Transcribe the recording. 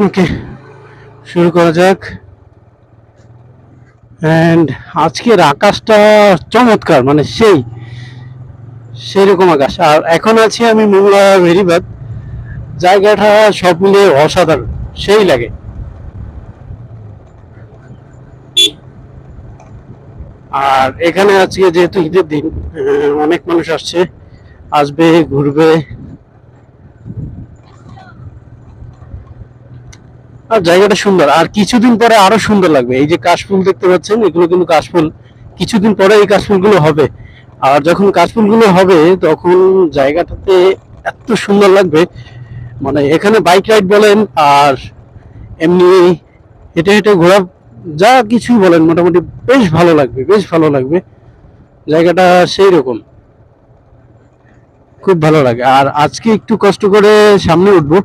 ওকে, শুরু করা যাক। অ্যান্ড আজকের আকাশটা চমৎকার, মানে সেই রকম আকাশ। আর এখন আছি আমি মোংলা ভেরিবাদ। জায়গাটা সব মিলিয়ে অসাধারণ, সেই লাগে। আর এখানে আজকে যেহেতু ঈদের দিন, অনেক মানুষ আসবে ঘুরবে। আর জায়গাটা সুন্দর, আর কিছুদিন পরে আরো সুন্দর লাগবে। এই যে কাশফুল দেখতে পাচ্ছেন, এগুলো কিন্তু কাশফুল। কিছুদিন পরে এই কাশফুলগুলো হবে। আর যখন কাশফুলগুলো হবে তখন জায়গাটাতে এত সুন্দর লাগবে, মানে এখানে বাইক রাইড বলেন আর এমনি হেঁটে হেঁটে ঘোরা, যা কিছুই বলেন, মোটামুটি বেশ ভালো লাগবে, বেশ ভালো লাগবে। জায়গাটা সেই রকম, খুব ভালো লাগে। আর আজকে একটু কষ্ট করে সামনে উঠবো,